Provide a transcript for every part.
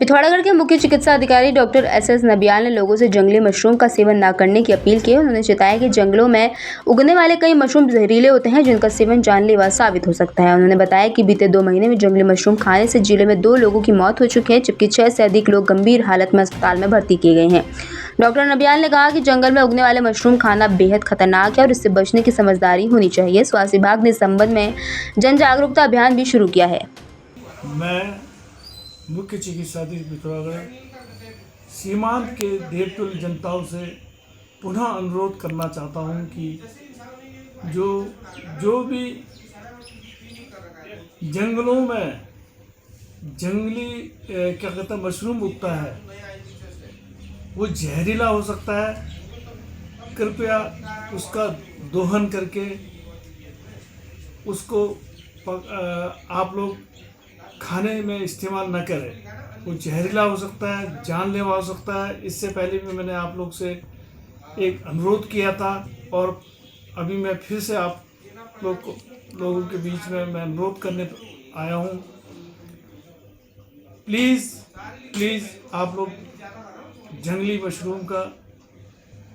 पिथौरागढ़ के मुख्य चिकित्सा अधिकारी डॉक्टर एस नबियाल ने लोगों से जंगली मशरूम का सेवन न करने की अपील की है। उन्होंने बताया कि जंगलों में उगने वाले कई मशरूम जहरीले होते हैं जिनका सेवन जानलेवा साबित हो सकता है। उन्होंने बताया कि बीते 2 महीने में जंगली मशरूम खाने से जिले में 2 लोगों की मौत हो चुकी है, जबकि 6 से अधिक लोग गंभीर हालत में अस्पताल में भर्ती किए गए हैं। डॉक्टर नबियाल ने कहा कि जंगल में उगने वाले मशरूम खाना बेहद खतरनाक है और इससे बचने की समझदारी होनी चाहिए। स्वास्थ्य विभाग ने इस संबंध में जन जागरूकता अभियान भी शुरू किया है। मैं मुख्य चिकित्सा अधिकारी पिथौरागढ़ सीमांत के देवतुल जनताओं से पुनः अनुरोध करना चाहता हूं कि जो भी जंगलों में जंगली क्या कहते हैं मशरूम उगता है वो जहरीला हो सकता है। कृपया उसका दोहन करके उसको आप लोग खाने में इस्तेमाल न करें। वो जहरीला हो सकता है, जानलेवा हो सकता है। इससे पहले भी मैंने आप लोग से एक अनुरोध किया था और अभी मैं फिर से आप लोगों के बीच में मैं अनुरोध करने आया हूँ। प्लीज़ आप लोग जंगली मशरूम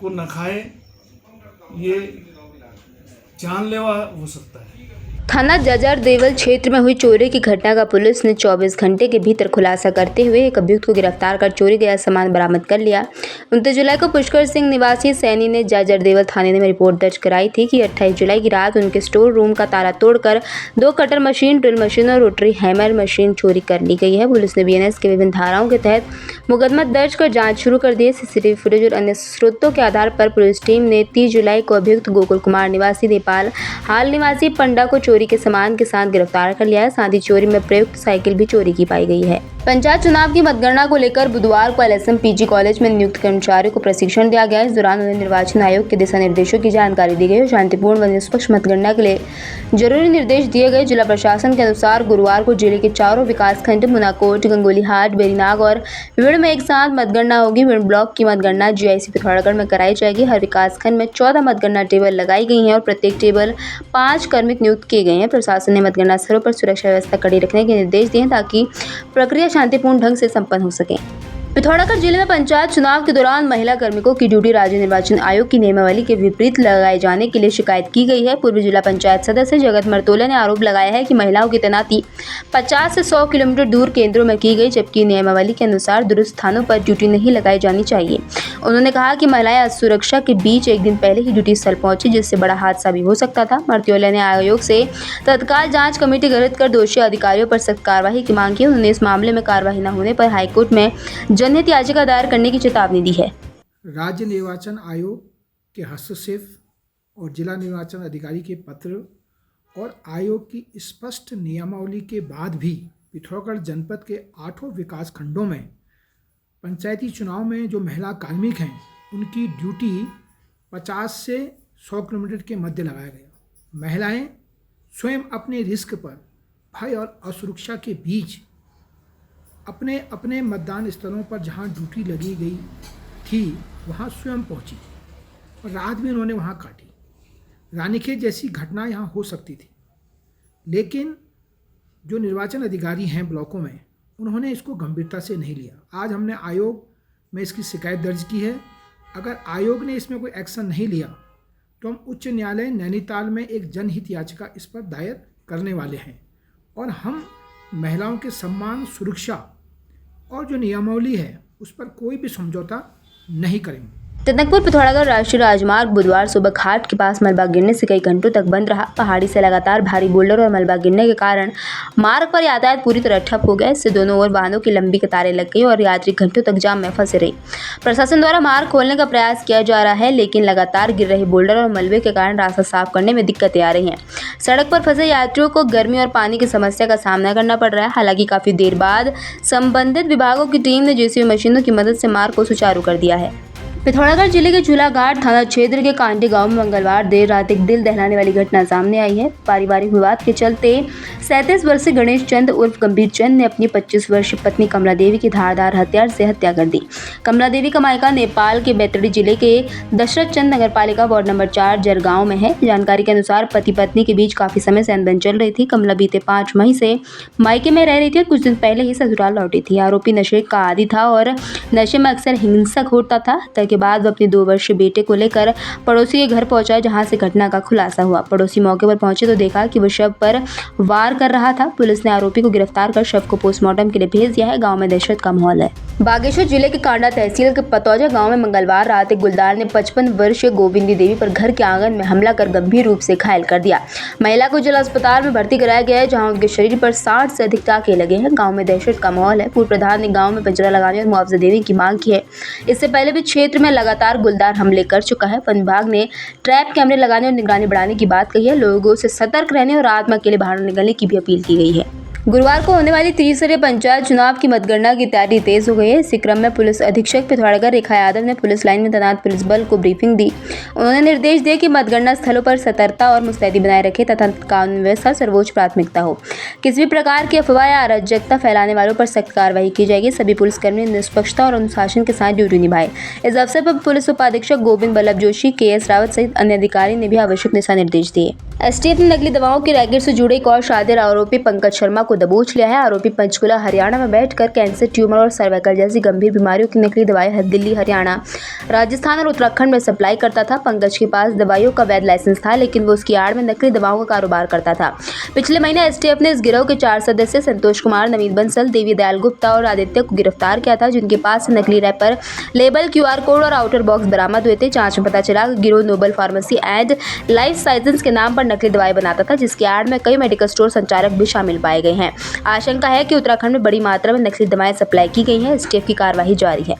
को न खाएं, ये जानलेवा हो सकता है। थाना जजरदेवल क्षेत्र में हुई चोरी की घटना का पुलिस ने 24 घंटे के भीतर खुलासा करते हुए एक अभियुक्त को गिरफ्तार कर चोरी गया सामान बरामद कर लिया। 29 जुलाई को पुष्कर सिंह निवासी सैनी ने जजरदेवल थाने में रिपोर्ट दर्ज कराई थी कि 28 जुलाई की रात उनके स्टोर रूम का ताला तोड़कर 2 कटर मशीन, ड्रिल मशीन और रोटरी हैमर मशीन चोरी कर ली गई है। पुलिस ने BNS के विभिन्न धाराओं के तहत मुकदमा दर्ज कर जाँच शुरू कर दी है। CCTV फुटेज और अन्य स्रोतों के आधार पर पुलिस टीम ने 30 जुलाई को अभियुक्त गोकुल कुमार निवासी नेपाल हाल निवासी पंडा को चोरी के सामान के साथ गिरफ्तार कर लिया है। साथ ही चोरी में प्रयुक्त साइकिल भी चोरी की पाई गई है। पंचायत चुनाव की मतगणना को लेकर बुधवार को LSM PG कॉलेज में नियुक्त कर्मचारियों को प्रशिक्षण दिया गया। इस दौरान उन्हें निर्वाचन आयोग के दिशा निर्देशों की जानकारी दी गई और शांतिपूर्ण व निष्पक्ष मतगणना के लिए जरूरी निर्देश दिए गए। जिला प्रशासन के अनुसार गुरुवार को जिले के चारों विकास खंड मुनाकोट, गंगोलीहाट, बेरीनाग और विभिन्न में एक साथ मतगणना होगी। विभिन्न ब्लॉक की मतगणना GIC पिथौरागढ़ में कराई जाएगी। हर विकास खंड में 14 मतगणना टेबल लगाई गई हैं और प्रत्येक टेबल 5 कार्मिक नियुक्त किए गए हैं। प्रशासन ने मतगणना स्थलों पर सुरक्षा व्यवस्था कड़ी रखने के निर्देश दिए हैं ताकि प्रक्रिया शांतिपूर्ण ढंग से संपन्न हो सके। पिथौरागढ़ जिले में पंचायत चुनाव के दौरान महिला कार्मिकों की ड्यूटी राज्य निर्वाचन आयोग की नियमावली के विपरीत लगाए जाने के लिए शिकायत की गई है। पूर्व जिला पंचायत सदस्य जगत मरतोले ने आरोप लगाया है कि महिलाओं की तैनाती 50 से 100 किलोमीटर दूर केंद्रों में की गई, जबकि नियमावली के अनुसार दुरुस्त स्थानों पर ड्यूटी नहीं लगाई जानी चाहिए। उन्होंने कहा कि महिलाएं असुरक्षा के बीच एक दिन पहले ही ड्यूटी स्थल पहुंची, जिससे बड़ा हादसा भी हो सकता था। मरतोले ने आयोग से तत्काल जाँच कमेटी गठित कर दोषी अधिकारियों पर सख्त कार्रवाई की मांग की। उन्होंने इस मामले में कार्रवाई न होने पर हाईकोर्ट में जनहित याचिका दायर करने की चेतावनी दी है। राज्य निर्वाचन आयोग के हस्तक्षेप और जिला निर्वाचन अधिकारी के पत्र और आयोग की स्पष्ट नियमावली के बाद भी पिथौरागढ़ जनपद के 8 विकास खंडों में पंचायती चुनाव में जो महिला कार्मिक हैं उनकी ड्यूटी 50 से 100 किलोमीटर के मध्य लगाया गया। महिलाएं स्वयं अपने रिस्क पर भय और असुरक्षा के बीच अपने मतदान स्थलों पर जहां ड्यूटी लगी गई थी वहां स्वयं पहुंची और रात भी उन्होंने वहां काटी। रानीखेत जैसी घटना यहां हो सकती थी, लेकिन जो निर्वाचन अधिकारी हैं ब्लॉकों में उन्होंने इसको गंभीरता से नहीं लिया। आज हमने आयोग में इसकी शिकायत दर्ज की है। अगर आयोग ने इसमें कोई एक्शन नहीं लिया तो हम उच्च न्यायालय नैनीताल में एक जनहित याचिका इस पर दायर करने वाले हैं और हम महिलाओं के सम्मान, सुरक्षा और जो नियमावली है उस पर कोई भी समझौता नहीं करेंगे। टनकपुर पिथौरागढ़ राष्ट्रीय राजमार्ग बुधवार सुबह घाट के पास मलबा गिरने से कई घंटों तक बंद रहा। पहाड़ी से लगातार भारी बोल्डर और मलबा गिरने के कारण मार्ग पर यातायात पूरी तरह ठप हो गया। इससे दोनों ओर वाहनों की लंबी कतारें लग गई और यात्री घंटों तक जाम में फंसे रहे। प्रशासन द्वारा मार्ग खोलने का प्रयास किया जा रहा है, लेकिन लगातार गिर रहे बोल्डर और मलबे के कारण रास्ता साफ करने में दिक्कतें आ रही हैं। सड़क पर फंसे यात्रियों को गर्मी और पानी की समस्या का सामना करना पड़ रहा है। हालांकि काफी देर बाद संबंधित विभागों की टीम ने JCB मशीनों की मदद से मार्ग को सुचारू कर दिया है। पिथौरागढ़ जिले के झूलाघाट थाना क्षेत्र के कांडी गांव में मंगलवार देर रात एक दिल दहलाने वाली घटना सामने आई है। पारिवारिक विवाद के चलते 37 वर्षीय गणेश चंद उर्फ गंभीर चंद ने अपनी 25 वर्षीय पत्नी कमला देवी की धारदार हथियार से हत्या कर दी। कमला देवी का मायका नेपाल के बैतडी जिले के दशरथ चंद नगरपालिका वार्ड नंबर 4 जरगांव में है। जानकारी के अनुसार पति पत्नी के बीच काफी समय से अनबन चल रही थी। कमला बीते 5 मई से मायके में रह रही थी और कुछ दिन पहले ही ससुराल लौटी थी। आरोपी नशे का आदी था और नशे में अक्सर हिंसक होता था। के बाद वो अपने 2 वर्षीय बेटे को लेकर पड़ोसी के घर पहुंचा, जहां से घटना का खुलासा हुआ। पड़ोसी मौके पर पहुंचे तो देखा कि वो शव पर वार कर रहा था। पुलिस ने आरोपी को गिरफ्तार कर शव को पोस्टमार्टम के लिए भेज दिया है। गांव में दहशत का माहौल है। बागेश्वर जिले के कांडा तहसील के पतौजा गांव में मंगलवार रात एक गुलदार ने 55 वर्षीय गोविंदी देवी पर घर के आंगन में हमला कर गंभीर रूप से घायल कर दिया। महिला को जिला अस्पताल में भर्ती कराया गया है, जहां उनके शरीर पर 60 से अधिक टाके लगे हैं। गांव में दहशत का माहौल है। पूर्व प्रधान ने गांव में पिंजरा लगाने और मुआवजा देने की मांग की है। इससे पहले भी क्षेत्र में लगातार गुलदार हमले कर चुका है। वन विभाग ने ट्रैप कैमरे लगाने और निगरानी बढ़ाने की बात कही है। लोगों से सतर्क रहने और रात में अकेले बाहर निकलने की भी अपील की गई है। गुरुवार को होने वाली त्रिस्तरीय पंचायत चुनाव की मतगणना की तैयारी तेज हो गई है। इसी क्रम में पुलिस अधीक्षक पिथौरागढ़ रेखा यादव ने पुलिस लाइन में तैनात पुलिस बल को ब्रीफिंग दी। उन्होंने निर्देश दिए कि मतगणना स्थलों पर सतर्कता और मुस्तैदी बनाए रखे तथा कानून व्यवस्था सर्वोच्च प्राथमिकता हो। किसी भी प्रकार की अफवाह या अराजकता फैलाने वालों पर सख्त कार्रवाई की जाएगी। सभी पुलिसकर्मी निष्पक्षता और अनुशासन के साथ ड्यूटी निभाए। इस अवसर पर पुलिस उपाधीक्षक गोविंद बल्लभ जोशी, KS रावत सहित अन्य अधिकारी ने भी आवश्यक दिशा निर्देश दिए। STF ने नकली दवाओं के रैकेट से जुड़े एक और शातिर आरोपी पंकज शर्मा को दबोच लिया है। आरोपी पंचकुला हरियाणा में बैठकर कैंसर, ट्यूमर और सर्वाइकल जैसी गंभीर बीमारियों की नकली दवाएं दिल्ली, हरियाणा, राजस्थान और उत्तराखंड में सप्लाई करता था। पंकज के पास दवाइयों का वैध लाइसेंस था, लेकिन वो उसकी आड़ में नकली दवाओं का कारोबार करता था। पिछले महीने STF ने इस गिरोह के 4 सदस्य संतोष कुमार, नवीन बंसल, देवी दयाल गुप्ता और आदित्य को गिरफ्तार किया था, जिनके पास से नकली रैपर, लेबल, QR कोड और आउटर बॉक्स बरामद हुए थे। जांच में पता चला कि गिरोह Noble Pharmacy and Life Sciences के नाम पर नकली दवाएं बनाता था, जिसकी आड़ में कई मेडिकल स्टोर संचालक भी शामिल पाए गए हैं। आशंका है कि उत्तराखंड में बड़ी मात्रा में नकली दवाएं सप्लाई की गई हैं। STF की कार्रवाई जारी है।